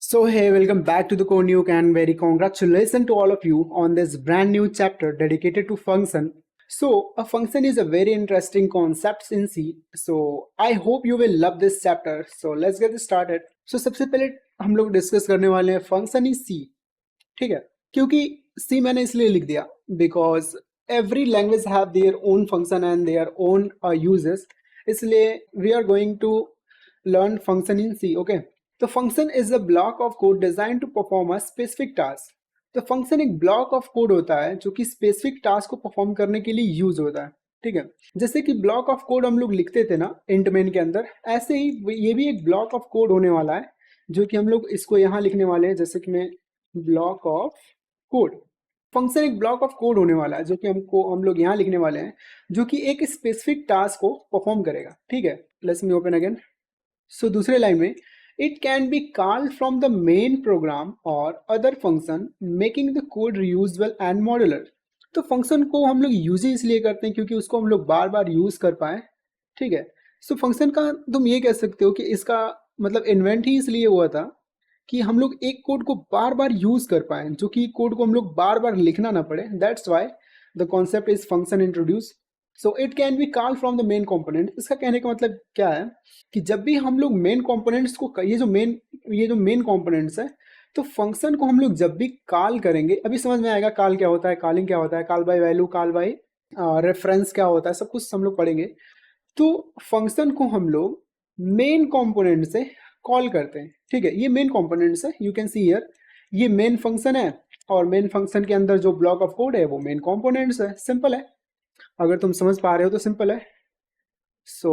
So hey, welcome back to the Konuke and very congratulations to all of you on this brand new chapter dedicated to function. So a function is a very interesting concept in C. So I hope you will love this chapter. So let's get started. So सबसे पहले हम लोग discuss करने वाले हैं function is सी. ठीक है, क्योंकि सी मैंने इसलिए लिख दिया because every language have their own function and their own uses. इसलिए we are going to learn function in C. Okay, तो function is a block of code design to perform a specific task. तो function एक block of code होता है जो कि specific task को perform करने के लिए यूज होता है. ठीक है, जैसे कि ब्लॉक ऑफ कोड हम लोग लिखते थे ना इंट मेन के अंदर, ऐसे ही ये भी एक ब्लॉक ऑफ कोड होने वाला है जो कि हम लोग इसको यहाँ लिखने वाले हैं. जैसे कि मैं ब्लॉक ऑफ कोड, फंक्शन एक ब्लॉक ऑफ कोड होने वाला है जो कि हम लोग यहाँ लिखने वाले हैं, जो कि एक स्पेसिफिक टास्क को परफॉर्म करेगा. ठीक है, let's me open again. So दूसरे लाइन में it can be called from the main program और other function making the code reusable and modular. तो फंक्शन को हम लोग यूज ही इसलिए करते हैं क्योंकि उसको हम लोग बार बार यूज कर पाए. ठीक है, सो फंक्शन का तुम ये कह सकते हो कि इसका मतलब इन्वेंट ही इसलिए हुआ था कि हम लोग एक कोड को बार बार यूज कर पाए, जो कि कोड को हम लोग बार बार लिखना ना पड़े. That's why the concept is function introduce. So it can be call from the main component. इसका कहने का मतलब क्या है कि जब भी हम लोग मेन कंपोनेंट्स को ये जो मेन कंपोनेंट्स है, तो फंक्शन को हम लोग जब भी कॉल करेंगे, अभी समझ में आएगा कॉल क्या होता है, कॉलिंग क्या होता है, call by value, call by reference क्या होता है, सब कुछ हम लोग पढ़ेंगे. तो फंक्शन को हम लोग मेन कंपोनेंट से कॉल करते हैं. ठीक है, ये मेन कंपोनेंट्स है, यू कैन सी हियर ये मेन फंक्शन है और मेन फंक्शन के अंदर जो ब्लॉक ऑफ कोड है वो मेन कंपोनेंट्स है. सिंपल है, अगर तुम समझ पा रहे हो तो सिंपल है. So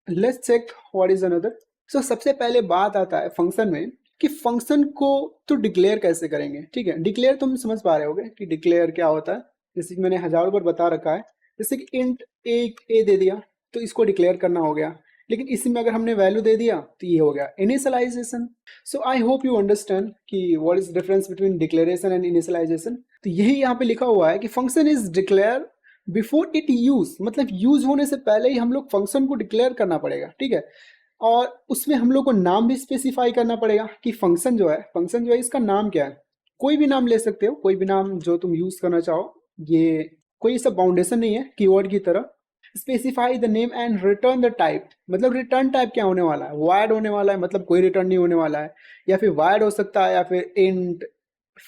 let's check what is another. So सबसे पहले बात आता है फंक्शन में कि फंक्शन को तो डिक्लेयर कैसे करेंगे. ठीक है, डिक्लेयर तुम समझ पा रहे होगे कि डिक्लेयर क्या होता है. जैसे कि मैंने हजारों बार बता रखा है, जैसे कि इंट ए दे दिया तो इसको डिक्लेयर करना हो गया, लेकिन इसी में अगर हमने वैल्यू दे दिया तो ये हो गया initialization. So I hope you understand कि what is difference between declaration and initialization. तो यही यहाँ पे लिखा हुआ है कि function is declare before it use, मतलब यूज होने से पहले ही हम लोग फंक्शन को डिक्लेयर करना पड़ेगा. ठीक है, और उसमें हम लोग को नाम भी स्पेसिफाई करना पड़ेगा कि फंक्शन जो है इसका नाम क्या है. कोई भी नाम ले सकते हो, कोई भी नाम जो तुम यूज करना चाहो. ये कोई सब बाउंडेशन नहीं है कीवर्ड की तरह. Specify the name and return the type, मतलब रिटर्न टाइप क्या होने वाला है, वायर्ड होने वाला है, मतलब कोई रिटर्न नहीं होने वाला है, या फिर वायर्ड हो सकता है, या फिर इंट,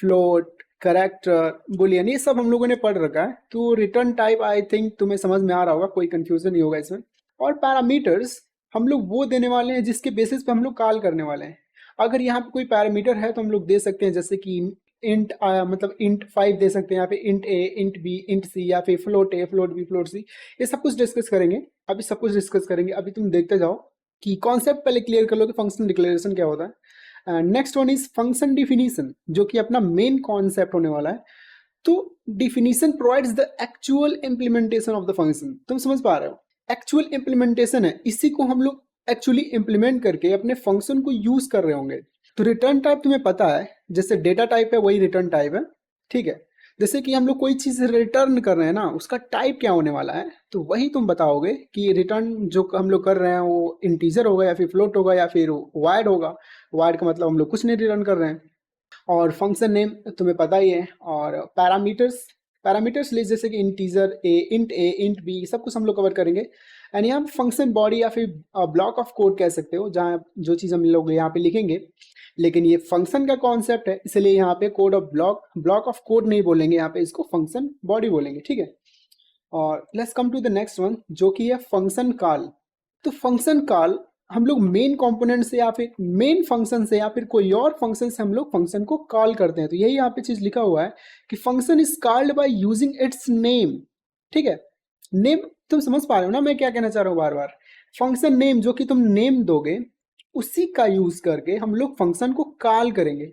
फ्लोट, करेक्टर, बुलियन, ये सब हम लोगों ने पढ़ रखा है. तो रिटर्न टाइप आई थिंक तुम्हें समझ में आ रहा होगा, कोई कंफ्यूजन नहीं होगा इसमें. और पैरामीटर्स हम लोग वो देने वाले हैं जिसके बेसिस पे हम लोग कॉल करने वाले हैं. अगर यहाँ पे कोई पैरामीटर है तो हम लोग दे सकते हैं, जैसे कि इंट मतलब इंट 5 दे सकते हैं, यहाँ पे इंट ए, इंट बी, इंट सी, या फिर फ्लोट ए, फ्लोट बी, फ्लोट सी. ये सब कुछ डिस्कस करेंगे, अभी सब कुछ डिस्कस करेंगे. अभी तुम देखते जाओ कि कॉन्सेप्ट पहले क्लियर कर लो कि फंक्शन डिक्लेरेशन क्या होता है. Next one is function definition, जो कि अपना मेन कॉन्सेप्ट होने वाला है. तो definition provides the actual implementation of the function. तुम समझ पा रहे हो, एक्चुअल इंप्लीमेंटेशन है, इसी को हम लोग एक्चुअली इंप्लीमेंट करके अपने फंक्शन को यूज कर रहे होंगे. तो रिटर्न टाइप तुम्हें पता है, जैसे डेटा टाइप है वही रिटर्न टाइप है. ठीक है, जैसे कि हम लोग कोई चीज रिटर्न कर रहे हैं ना, उसका टाइप क्या होने वाला है, तो वही तुम बताओगे कि रिटर्न जो हम लोग कर रहे हैं वो इंटीजर होगा या फिर फ्लोट होगा या फिर वायर्ड होगा. वायर्ड का मतलब हम लोग कुछ नहीं रिटर्न कर रहे हैं. और फंक्शन नेम तुम्हें पता ही है. और पैरामीटर्स लिस्ट जैसे कि इंटीजर ए, इंट बी, सब कुछ हम लोग कवर करेंगे. एंड यहाँ फंक्शन बॉडी या फिर ब्लॉक ऑफ कोड कह सकते हो, जहाँ जो चीज़ हम लोग यहाँ पे लिखेंगे. लेकिन ये फंक्शन का कॉन्सेप्ट है, इसलिए यहाँ पे code of block of code नहीं बोलेंगे, यहाँ पे इसको फंक्शन बॉडी बोलेंगे. ठीक है, और let's come to the next one जो कि है फंक्शन कॉल. तो फंक्शन कॉल हम लोग मेन कंपोनेंट से या फिर मेन फंक्शन से या फिर कोई और फंक्शन से हम लोग फंक्शन को कॉल करते हैं. तो यही यहाँ पे चीज लिखा हुआ है कि function is called by using its name. ठीक है, नेम तुम समझ पा रहे हो ना मैं क्या कहना चाह रहा हूँ. बार बार फंक्शन नेम जो कि तुम नेम दोगे, उसी का यूज करके हम लोग फंक्शन को कॉल करेंगे.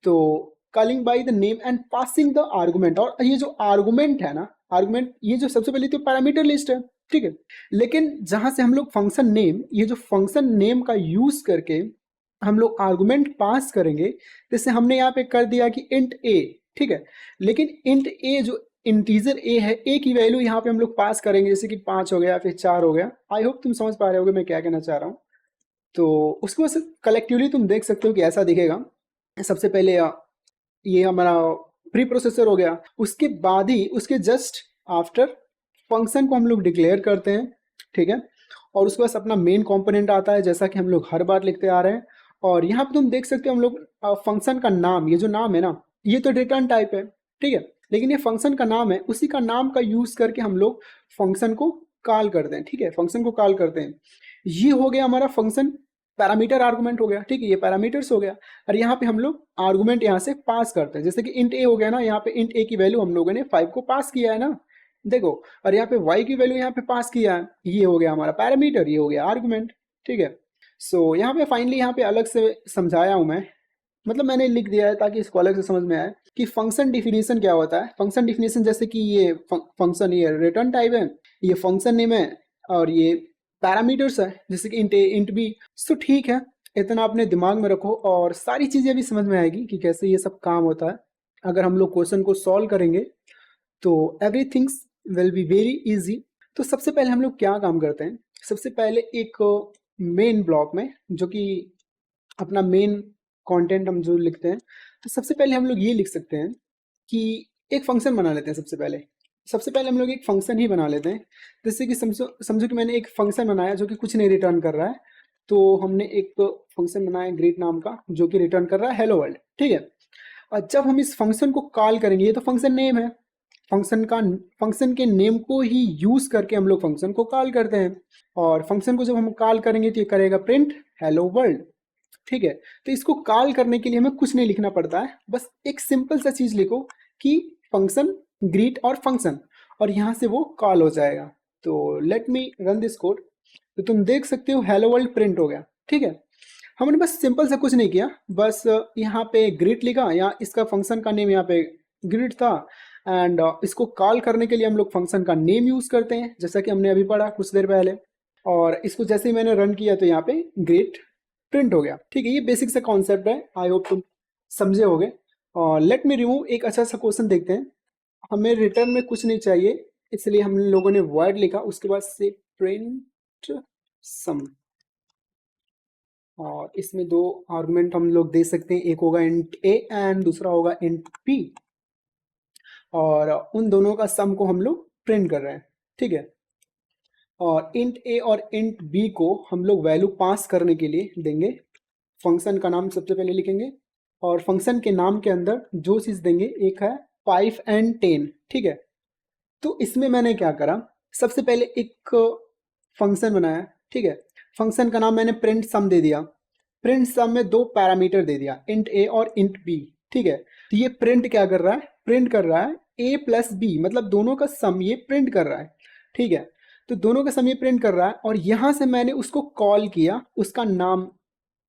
तो calling by the name and passing the argument. और ये जो आर्गुमेंट है ना, आर्गुमेंट ये जो सबसे पहले तो पैरामीटर लिस्ट है. ठीक है, लेकिन जहां से हम लोग फंक्शन नेम, ये जो फंक्शन नेम का यूज करके हम लोग आर्गुमेंट पास करेंगे, जैसे हमने यहाँ पे कर दिया कि इंट ए. ठीक है, लेकिन इंट ए जो इंटीजर ए है, ए की वैल्यू यहाँ पे हम लोग पास करेंगे, जैसे कि 5 हो गया फिर 4 हो गया. आई होप तुम समझ पा रहे होगे मैं क्या कहना चाह रहा हूँ. तो उसके बाद कलेक्टिवली तुम देख सकते हो कि ऐसा दिखेगा। सबसे पहले ये हमारा प्री प्रोसेसर हो गया, उसके बाद ही उसके जस्ट आफ्टर फंक्शन को हम लोग डिक्लेयर करते हैं, ठीक है। और उसके बाद अपना मेन कंपोनेंट आता है, जैसा कि हम लोग हर बार लिखते आ रहे हैं। और यहाँ पे तुम देख सकते हो हम लोग फंक्शन का नाम, ये जो नाम है ना, ये तो रिटर्न टाइप है, ठीक है, लेकिन ये फंक्शन का नाम है, उसी का नाम का यूज करके हम लोग फंक्शन को कॉल करते हैं, ठीक है, फंक्शन को कॉल करते हैं। ये हो गया हमारा फंक्शन पैरामीटर आर्गुमेंट हो गया, ठीक है, ये पैरामीटर्स हो गया। और यहाँ पे हम लोग आर्गुमेंट यहाँ से पास करते हैं, जैसे कि इंट ए हो गया ना, यहाँ पे इंट ए की वैल्यू हम लोगों ने 5 को पास किया है ना, देखो। और यहाँ पे y की वैल्यू यहाँ पे पास किया है, ये हो गया हमारा पैरामीटर, ये हो गया आर्गुमेंट, ठीक है। सो यहाँ पे फाइनली यहाँ पे अलग से समझाया हूँ मैं, मतलब मैंने लिख दिया है ताकि इसको अलग से समझ में आए कि फंक्शन डिफिनीशन क्या होता है। फंक्शन डिफिनीशन जैसे कि ये फंक्शन, ये रिटर्न टाइप है, ये फंक्शन नेम है, और ये पैरामीटर्स है जैसे कि इंट ए इंट बी। सो ठीक है, इतना अपने दिमाग में रखो और सारी चीज़ें भी समझ में आएगी कि कैसे ये सब काम होता है। अगर हम लोग क्वेश्चन को सॉल्व करेंगे तो everything's will be very easy. तो सबसे पहले हम लोग क्या काम करते हैं, सबसे पहले एक मेन ब्लॉक में, जो कि अपना मेन कंटेंट हम जो लिखते हैं, तो सबसे पहले हम लोग ये लिख सकते हैं कि एक फंक्शन बना लेते हैं। सबसे पहले हम लोग एक फंक्शन ही बना लेते हैं, जैसे कि समझो समझो कि मैंने एक फंक्शन बनाया जो कि कुछ नहीं रिटर्न कर रहा है। तो हमने एक फंक्शन बनाया ग्रीट नाम का, जो कि रिटर्न कर रहा है हेलो वर्ल्ड, ठीक है। और जब हम इस फंक्शन को कॉल करेंगे, ये तो फंक्शन नेम है, फंक्शन के नेम को ही यूज करके हम लोग फंक्शन को कॉल करते हैं। और फंक्शन को जब हम कॉल करेंगे तो ये करेगा प्रिंट हेलो वर्ल्ड, ठीक है। तो इसको कॉल करने के लिए हमें कुछ नहीं लिखना पड़ता है, बस एक सिंपल सा चीज लिखो कि फंक्शन ग्रीट और फंक्शन, और यहाँ से वो कॉल हो जाएगा। तो let me run this code. तो तुम देख सकते हो हेलो वर्ल्ड प्रिंट हो गया, ठीक है। हमने बस सिंपल सा कुछ नहीं किया, बस यहाँ पे ग्रिड लिखा, यहाँ इसका फंक्शन का नेम यहाँ पे ग्रिड था। एंड इसको कॉल करने के लिए हम लोग फंक्शन का नेम यूज करते हैं, जैसा कि हमने अभी पढ़ा कुछ देर पहले। और इसको जैसे ही मैंने रन किया तो यहाँ पे ग्रिड प्रिंट हो गया, ठीक है। ये बेसिक सा कॉन्सेप्ट है, आई होप तुम समझे होगे। और लेट मी रिमूव, एक अच्छा सा क्वेश्चन देखते हैं। हमें रिटर्न में कुछ नहीं चाहिए, इसलिए हम लोगों ने वर्ड लिखा, उसके बाद से प्रिंट सम। और इसमें दो आर्गुमेंट हम लोग दे सकते हैं, एक होगा इंट ए एंड दूसरा होगा इंट बी। और उन दोनों का सम को हम लोग प्रिंट कर रहे हैं, ठीक है। और इंट ए और इंट बी को हम लोग वैल्यू पास करने के लिए देंगे। फंक्शन का नाम सबसे पहले लिखेंगे, और फंक्शन के नाम के अंदर जो चीज़ देंगे, एक है 5 एंड 10, ठीक है। तो इसमें मैंने क्या करा, सबसे पहले एक फंक्शन बनाया, ठीक है। फंक्शन का नाम मैंने प्रिंट सम दे दिया। प्रिंट सम में दो पैरामीटर दे दिया, इंट ए और इंट बी, ठीक है। तो ये प्रिंट क्या कर रहा है, प्रिंट कर रहा है ए प्लस बी, मतलब दोनों का सम ये प्रिंट कर रहा है, ठीक है। तो दोनों का सम ये प्रिंट कर रहा है, और यहाँ से मैंने उसको कॉल किया, उसका नाम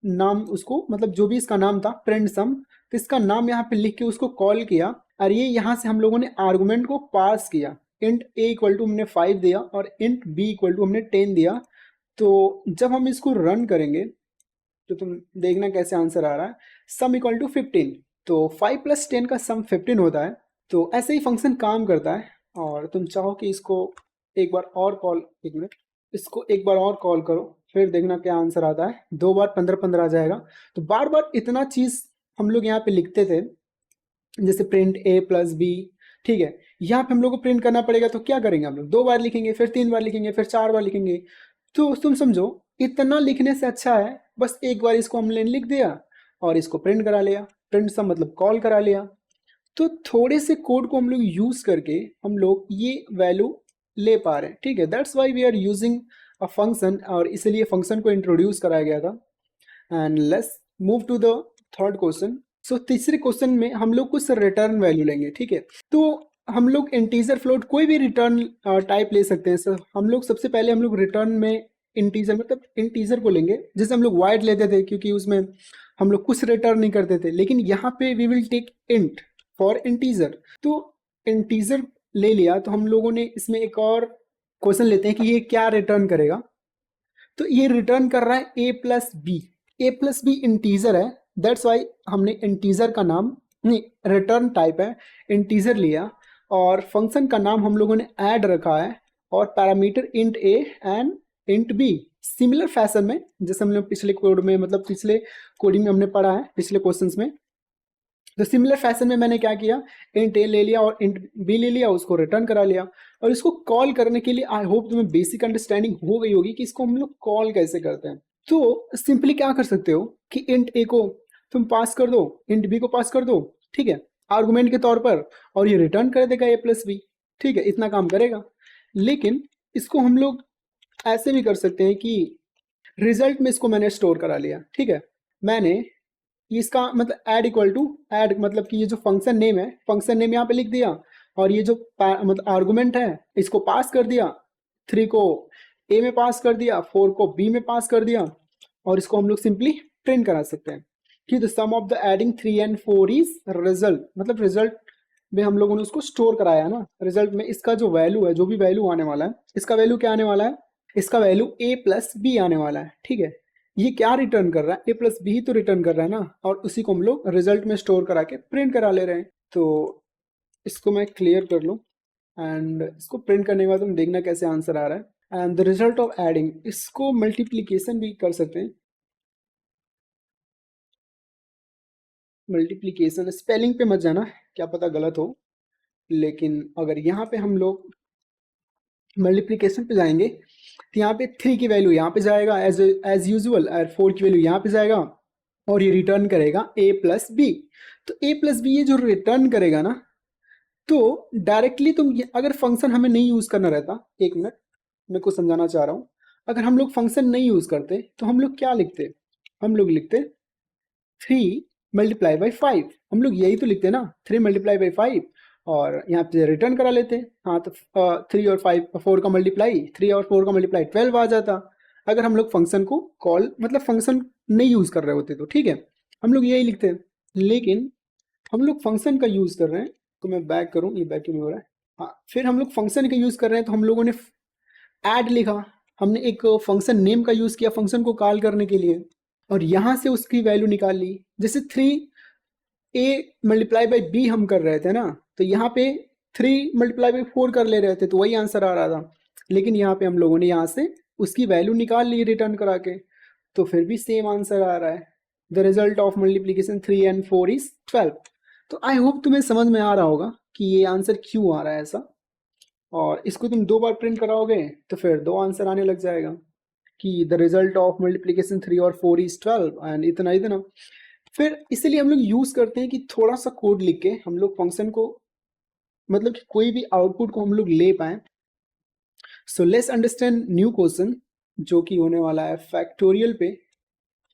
नाम उसको, मतलब जो भी इसका नाम था प्रिंट सम, तो इसका नाम यहाँ पे लिख के उसको कॉल किया। और ये यहाँ से हम लोगों ने आर्गुमेंट को पास किया, इंट ए इक्वल टू हमने 5 दिया और इंट बी इक्वल टू हमने 10 दिया। तो जब हम इसको रन करेंगे तो तुम देखना कैसे आंसर आ रहा है, सम इक्वल टू 15। तो 5 प्लस 10 का सम 15 होता है। तो ऐसे ही फंक्शन काम करता है। और तुम चाहो कि इसको एक बार और कॉल, एक मिनट, इसको एक बार और कॉल करो, फिर देखना क्या आंसर आता है। 2 बार 15 आ जाएगा। तो बार बार इतना चीज़ हम लोग यहाँ पे लिखते थे, जैसे प्रिंट ए प्लस बी, ठीक है। यहाँ पे हम लोग को प्रिंट करना पड़ेगा, तो क्या करेंगे हम लोग, 2 बार लिखेंगे, फिर 3 बार लिखेंगे, फिर 4 बार लिखेंगे। तो तुम समझो, इतना लिखने से अच्छा है बस एक बार इसको हमने लिख दिया और इसको प्रिंट करा लिया। प्रिंट सब मतलब कॉल करा लिया। तो थोड़े से कोड को हम लोग यूज करके हम लोग ये वैल्यू ले पा रहे हैं, ठीक है। That's why we are using a function, और इसलिए फंक्शन को इंट्रोड्यूस कराया गया था। And let's move to the third question. सो तीसरे क्वेश्चन में हम लोग कुछ रिटर्न वैल्यू लेंगे, ठीक है। तो हम लोग इंटीजर फ्लोट कोई भी रिटर्न टाइप ले सकते हैं सर। हम लोग सबसे पहले हम लोग रिटर्न में इंटीजर, मतलब इंटीजर को लेंगे, जैसे हम लोग वाइड लेते थे, क्योंकि उसमें हम लोग कुछ रिटर्न नहीं करते थे। लेकिन यहाँ पे we will take int for integer. तो इंटीजर ले लिया, तो हम लोगों ने इसमें एक और क्वेश्चन लेते हैं कि ये क्या रिटर्न करेगा। तो ये रिटर्न कर रहा है ए प्लस बी। ए प्लस बी इंटीजर है, दैट्स वाई हमने इंटीजर का नाम, नहीं रिटर्न टाइप है, इंटीजर लिया। और फंक्शन का नाम हम लोगों ने ऐड रखा है, और parameter int a and int b. Similar fashion में जैसे हमने पिछले कोड में मतलब पिछले कोडिंग में हमने पढ़ा है पिछले क्वेश्चंस में, तो सिमिलर फैशन में मैंने क्या किया, इंट ए ले लिया और इंट बी ले लिया, उसको रिटर्न करा लिया। और इसको कॉल करने के लिए आई होप तुम्हें बेसिक अंडरस्टैंडिंग हो गई होगी कि इसको हम लोग कॉल कैसे करते हैं। तो सिंपली क्या कर सकते हो कि इंट ए को तुम पास कर दो, इंट बी को पास कर दो, ठीक है, आर्गुमेंट के तौर पर, और ये रिटर्न कर देगा ए प्लस बी, ठीक है, इतना काम करेगा। लेकिन इसको हम लोग ऐसे भी कर सकते हैं कि रिजल्ट में इसको मैंने स्टोर करा लिया, ठीक है, मैंने इसका मतलब ऐड इक्वल टू ऐड मतलब कि ये जो फंक्शन नेम है, फंक्शन नेम यहाँ पे लिख दिया, और ये जो मतलब आर्गुमेंट है इसको पास कर दिया, 3 को ए में पास कर दिया, 4 को बी में पास कर दिया, और इसको हम लोग सिंपली प्रिंट करा सकते हैं कि the sum of the adding 3 and 4 is result, मतलब रिजल्ट में हम लोगों ने उसको स्टोर कराया ना, रिजल्ट में इसका जो वैल्यू है, जो भी वैल्यू आने वाला है, इसका वैल्यू क्या आने वाला है, इसका वैल्यू ए प्लस बी आने वाला है, ठीक है। ये क्या रिटर्न कर रहा है, ए प्लस बी ही तो रिटर्न कर रहा है ना, और उसी को हम लोग रिजल्ट में स्टोर करा के प्रिंट करा ले रहे हैं। तो इसको मैं क्लियर कर लूँ, एंड इसको प्रिंट करने के बाद तुम देखना कैसे आंसर आ रहा है। And the result of adding, इसको मल्टीप्लीकेशन भी कर सकते हैं, मल्टीप्लीकेशन, स्पेलिंग पे मत जाना, क्या पता गलत हो, लेकिन अगर यहाँ पे हम लोग मल्टीप्लीकेशन पे जाएंगे तो यहाँ पे 3 की वैल्यू यहाँ पे जाएगा एज यूजुअल, और 4 की वैल्यू यहाँ पे जाएगा, और ये रिटर्न करेगा ए प्लस बी। तो ए प्लस बी ये जो रिटर्न करेगा ना, तो डायरेक्टली तुम अगर फंक्शन हमें नहीं यूज करना रहता, एक मिनट मैं कुछ समझाना चाह रहा हूँ, अगर हम लोग फंक्शन नहीं यूज करते तो हम लोग क्या लिखते, हम लोग लिखते 3 × 5, हम लोग यही तो लिखते ना, 3 × 5, और यहाँ पे रिटर्न करा लेते। हाँ तो 3 और 5 4 का मल्टीप्लाई, 3 और 4 का मल्टीप्लाई 12 आ जाता, अगर हम लोग फंक्शन को कॉल मतलब फंक्शन नहीं यूज कर रहे होते तो, ठीक है, हम लोग यही लिखते हैं। लेकिन हम लोग फंक्शन का यूज कर रहे हैं, तो मैं बैक करूँ, ये बैक क्यों नहीं हो रहा है, हाँ, फिर हम लोग फंक्शन का यूज कर रहे हैं, तो हम लोगों ने ऐड लिखा, हमने एक फंक्शन नेम का यूज किया फंक्शन को कॉल करने के लिए, और यहाँ से उसकी वैल्यू निकाल ली। जैसे 3a × b हम कर रहे थे ना, तो यहाँ पे 3 × 4 कर ले रहे थे, तो वही आंसर आ रहा था। लेकिन यहाँ पे हम लोगों ने यहाँ से उसकी वैल्यू निकाल ली रिटर्न करा के, तो फिर भी सेम आंसर आ रहा है। The result of multiplication 3 and 4 is 12। तो आई होप तुम्हें समझ में आ रहा होगा कि ये आंसर क्यों आ रहा है ऐसा, और इसको तुम 2 बार प्रिंट कराओगे तो फिर 2 आंसर आने लग जाएगा कि द रिजल्ट ऑफ मल्टीप्लीकेशन 3 और 4 इज 12 एंड इतना इतना। फिर इसीलिए हम लोग यूज करते हैं कि थोड़ा सा कोड लिख के हम लोग फंक्शन को मतलब कि कोई भी आउटपुट को हम लोग ले पाए। So let's understand new question जो कि होने वाला है फैक्टोरियल पे।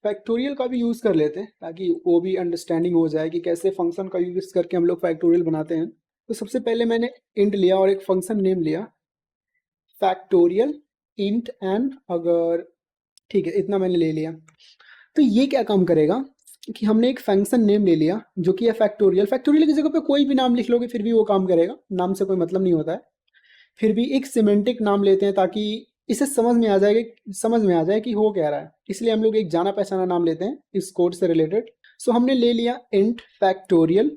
फैक्टोरियल का भी यूज कर लेते हैं ताकि वो भी अंडरस्टैंडिंग हो जाए कि कैसे फंक्शन का यूज करके हम लोग फैक्टोरियल बनाते हैं। तो सबसे पहले मैंने इंट लिया और एक फंक्शन नेम लिया फैक्टोरियल इंट एंड, अगर ठीक है इतना मैंने ले लिया। तो ये क्या काम करेगा कि हमने एक फंक्शन नेम ले लिया जो कि है फैक्टोरियल, फैक्टोरियल की जगह पे कोई भी नाम लिख लोगे फिर भी वो काम करेगा, नाम से कोई मतलब नहीं होता है। फिर भी एक सिमेंटिक नाम लेते हैं ताकि इसे समझ में आ जाए कि हो क्या रहा है, इसलिए हम लोग एक जाना पहचाना नाम लेते हैं इस कोड से रिलेटेड। सो हमने ले लिया इंट फैक्टोरियल,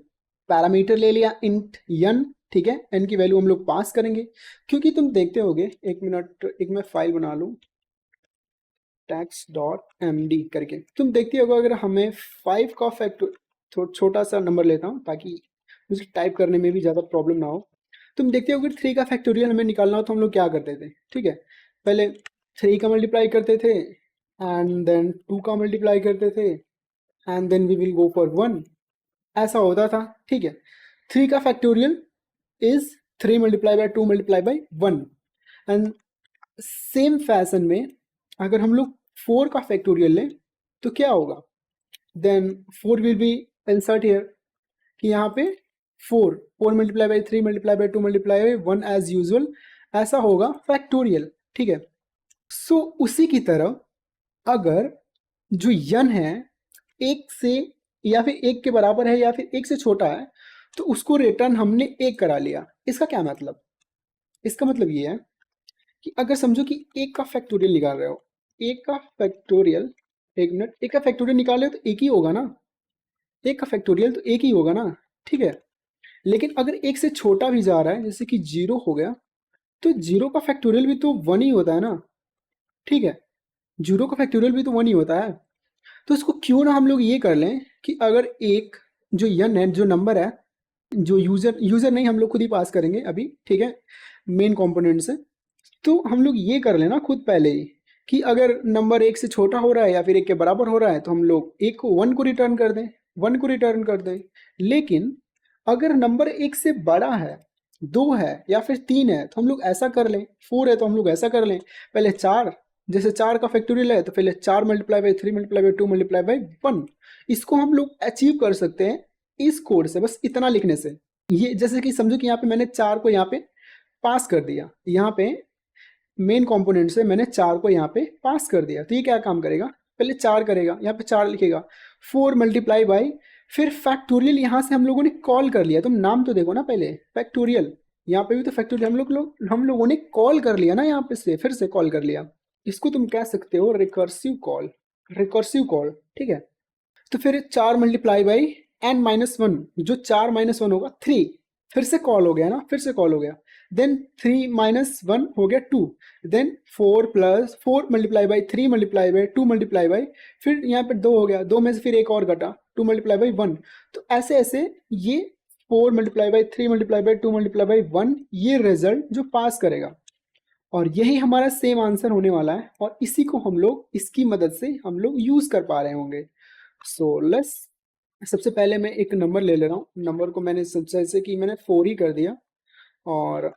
पैरामीटर ले लिया इंट n, ठीक है, n की वैल्यू हम लोग पास करेंगे, क्योंकि तुम देखते होगे, एक मिनट एक मैं फाइल बना लूँ tax.md करके, तुम देखते होगा अगर हमें 5 का फैक्टर छोटा सा नंबर लेता हूँ ताकि मुझे टाइप करने में भी ज़्यादा प्रॉब्लम ना हो। तुम देखते हो अगर 3 का फैक्टोरियल हमें निकालना हो तो हम लोग क्या करते थे, ठीक है, पहले 3 का मल्टीप्लाई करते थे एंड देन 2 का मल्टीप्लाई करते थे and then we will go for 1, ऐसा होता था, ठीक है। 3 का factorial is 3 × 2 × 1 and same fashion में अगर हम लोग 4 का फैक्टोरियल लें तो क्या होगा, then 4 will be insert here कि यहाँ पे 4 × 3 × 2 × 1 एज यूजुअल, ऐसा होगा फैक्टोरियल, ठीक है। सो उसी की तरह अगर जो यन है एक से या फिर एक के बराबर है या फिर एक से छोटा है तो उसको रिटर्न हमने एक करा लिया। इसका क्या मतलब, इसका मतलब ये है कि अगर समझो कि एक का फैक्टोरियल निकाल रहे हो, एक का फैक्टोरियल, एक मिनट, एक का फैक्टोरियल निकाले तो एक ही होगा ना, एक का फैक्टोरियल तो एक ही होगा ना, ठीक है। लेकिन अगर एक से छोटा भी जा रहा है जैसे कि 0 हो गया तो 0 का फैक्टोरियल भी तो 1 ही होता है ना, ठीक है। जीरो का फैक्टोरियल भी तो 1 ही होता है। तो इसको क्यों ना हम लोग ये कर लें कि अगर एक जो यन है, जो नंबर है, जो यूजर नहीं, हम लोग खुद ही पास करेंगे अभी, ठीक है, मेन कंपोनेंट से। तो हम लोग ये कर लेना खुद पहले ही कि अगर नंबर एक से छोटा हो रहा है या फिर एक के बराबर हो रहा है तो हम लोग एक को 1 को रिटर्न कर दें, 1 को रिटर्न कर दें। लेकिन अगर नंबर एक से बड़ा है, 2 है या फिर 3 है तो हम लोग ऐसा कर लें, 4 है तो हम लोग ऐसा कर लें, पहले 4, जैसे 4 का फैक्टोरियल है तो पहले 4 multiply by 3 multiply by 2 multiply by 1। इसको हम लोग अचीव कर सकते हैं इस कोड से, बस इतना लिखने से। ये जैसे कि समझो कि यहाँ पे मैंने 4 को यहाँ पे पास कर दिया, यहाँ पे मेन कंपोनेंट से मैंने 4 को यहाँ पे पास कर दिया, तो ये क्या काम करेगा, पहले 4 करेगा, यहाँ पे 4 लिखेगा, 4 मल्टीप्लाई बाई, फिर फैक्टोरियल यहाँ से हम लोगों ने कॉल कर लिया। तुम नाम तो देखो ना पहले, फैक्टोरियल, यहाँ पे भी तो फैक्टोरियल हम लोगों ने कॉल कर लिया ना, यहाँ पे से फिर से कॉल कर लिया। इसको तुम कह सकते हो रिकर्सिव कॉल, रिकर्सिव कॉल, ठीक है। तो फिर 4 मल्टीप्लाई बाई एन माइनस 1, जो 4 माइनस 1 होगा 3, फिर से कॉल हो गया ना, फिर से कॉल हो गया। देन 3 माइनस 1 हो गया 2, then 4 plus 4 multiply by 3 multiply by 2 multiply by, फिर यहाँ पे 2 हो गया, 2 में से फिर एक और घटा, 2 मल्टीप्लाई बाई 1। तो ऐसे ऐसे ये 4 multiply by 3 multiply by 2 multiply by 1, ये रिजल्ट जो पास करेगा, और यही हमारा सेम आंसर होने वाला है, और इसी को हम लोग इसकी मदद से हम लोग यूज कर पा रहे होंगे। सो लेट्स, सबसे पहले मैं एक नंबर ले ले रहा हूँ, नंबर को मैंने सबसे ऐसे कि मैंने 4 ही कर दिया और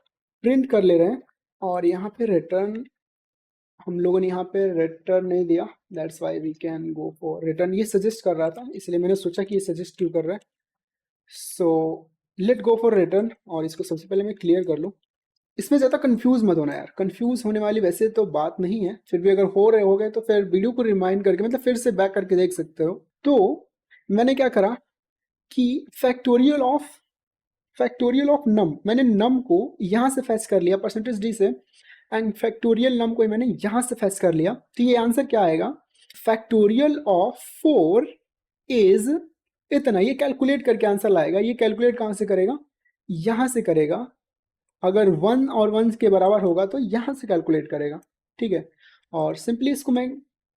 प्रिंट कर ले रहे हैं, और यहाँ पे रिटर्न हम लोगों ने यहाँ पे रिटर्न नहीं दिया, that's why we can go for return. ये सजेस्ट कर रहा था इसलिए मैंने सोचा कि ये सजेस्ट क्यों कर रहा है। So let go for return, और इसको सबसे पहले मैं क्लियर कर लूँ। इसमें ज़्यादा कंफ्यूज मत होना यार, कंफ्यूज होने वाली वैसे तो बात नहीं है, फिर भी अगर हो रहे होगे तो फिर वीडियो को रिमाइंड करके, मतलब फिर से बैक करके देख सकते हो। तो मैंने क्या करा कि फैक्टोरियल ऑफ नम, मैंने नम को यहाँ से फैच कर लिया परसेंटेज डी से, एंड फैक्टोरियल नम को मैंने यहाँ से फैच कर लिया। तो ये आंसर क्या आएगा, फैक्टोरियल ऑफ 4 इज इतना। ये कैलकुलेट करके आंसर लाएगा। ये कैलकुलेट कहाँ से करेगा, यहाँ से करेगा। अगर 1 और 1 के बराबर होगा तो यहाँ से कैलकुलेट करेगा, ठीक है। और सिंपली इसको मैं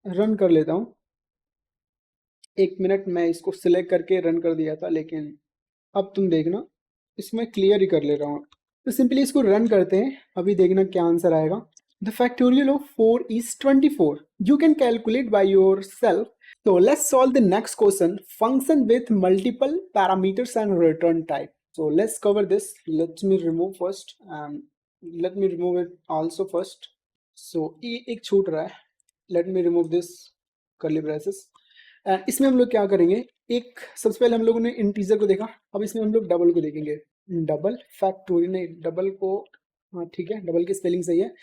रन कर लेता हूँ। 1 मिनट, मैं इसको सिलेक्ट करके रन कर दिया था, लेकिन अब तुम देखना इसमें क्लियर ही कर ले रहा हूँ। तो सिंपली इसको रन करते हैं, अभी देखना क्या आंसर आएगा। The factorial of 4 is 24। You can calculate by your self. So let's solve the next question. Function with multiple parameters and return type. So let's cover this. Let me remove first and let me remove it also first. So ये एक छूट रहा है. Let me remove this curly braces. And इसमें हम लोग क्या करेंगे, एक सबसे पहले हम लोगों ने इंटीजर को देखा, अब इसमें हम लोग डबल को देखेंगे। डबल फैक्टोरियल नहीं, डबल को, हाँ ठीक है, डबल की स्पेलिंग सही है।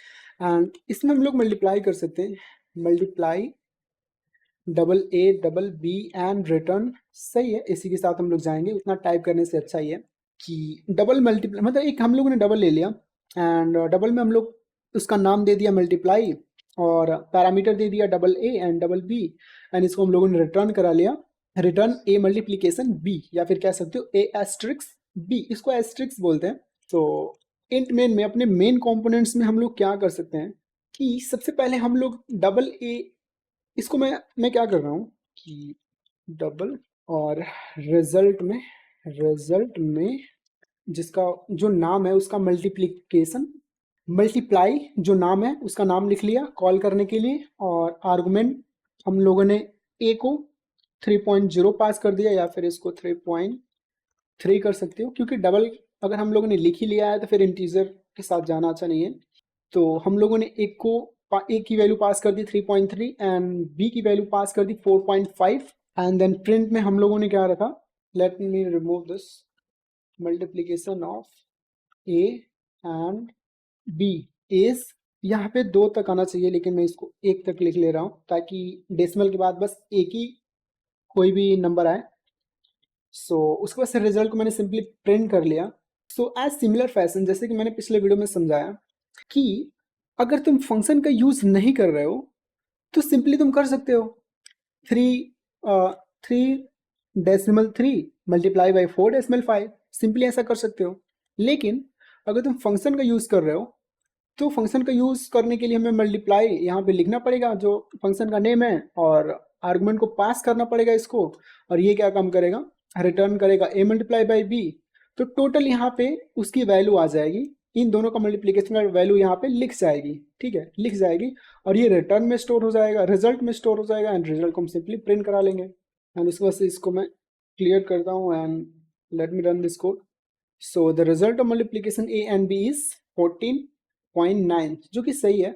एंड इसमें हम लोग मल्टीप्लाई कर सकते हैं, multiply double a double b and return, सही है। इसी के साथ हम लोग जाएंगे, उतना टाइप करने से अच्छा ही है कि डबल मल्टीप्लाई, मतलब एक हम लोगों ने डबल ले लिया एंड डबल में हम लोग उसका नाम दे दिया मल्टीप्लाई, और पैरामीटर दे दिया double a and double b, and इसको हम लोगों ने रिटर्न करा लिया, रिटर्न ए मल्टीप्लीकेशन बी, या फिर कह सकते हो ए एस्ट्रिक्स बी, इसको एस्ट्रिक्स बोलते हैं। तो इंट मेन में, अपने मेन कंपोनेंट्स में हम लोग क्या कर सकते हैं कि सबसे पहले हम लोग डबल ए, इसको मैं क्या कर रहा हूँ कि डबल, और रिजल्ट में जिसका जो नाम है उसका मल्टीप्लिकेशन, मल्टीप्लाई जो नाम है उसका नाम लिख लिया कॉल करने के लिए, और आर्गुमेंट हम लोगों ने ए को 3.0 पास कर दिया, या फिर इसको 3.3 कर सकते हो, क्योंकि डबल अगर हम लोगों ने लिख ही लिया है तो फिर इंटीजर के साथ जाना अच्छा नहीं है। तो हम लोगों ने एक को ए की वैल्यू पास कर दी 3.3 एंड बी की वैल्यू पास कर दी 4.5, एंड देन प्रिंट में हम लोगों ने क्या रखा, let me remove this, multiplication of a and b is, यहाँ पे 2 तक आना चाहिए लेकिन मैं इसको 1 तक लिख ले रहा हूँ ताकि डेसिमल के बाद बस एक ही कोई भी नंबर आए। सो उसके बाद से रिजल्ट को मैंने सिंपली प्रिंट कर लिया। सो एज सिमिलर फैशन, जैसे कि मैंने पिछले वीडियो में समझाया कि अगर तुम फंक्शन का यूज नहीं कर रहे हो तो सिंपली तुम कर सकते हो 3 मल्टीप्लाई बाई 4 डेसिमल 5, सिंपली ऐसा कर सकते हो। लेकिन अगर तुम फंक्शन का यूज कर रहे हो तो फंक्शन का यूज़ करने के लिए हमें मल्टीप्लाई यहाँ पे लिखना पड़ेगा जो फंक्शन का नेम है, और आर्गुमेंट को पास करना पड़ेगा इसको, और ये क्या काम करेगा, रिटर्न करेगा a मल्टीप्लाई बाई b। तो टोटल यहाँ पे उसकी वैल्यू आ जाएगी, इन दोनों का मल्टीप्लिकेशन का वैल्यू यहाँ पे लिख जाएगी, ठीक है, लिख जाएगी, और ये रिटर्न में स्टोर हो जाएगा, रिजल्ट में स्टोर हो जाएगा, एंड रिजल्ट को हम सिंपली प्रिंट करा लेंगे। एंड उसके बाद से इसको मैं क्लियर करता हूँ and let me run this code. So the result of multiplication a and b is 14.9, जो कि सही है।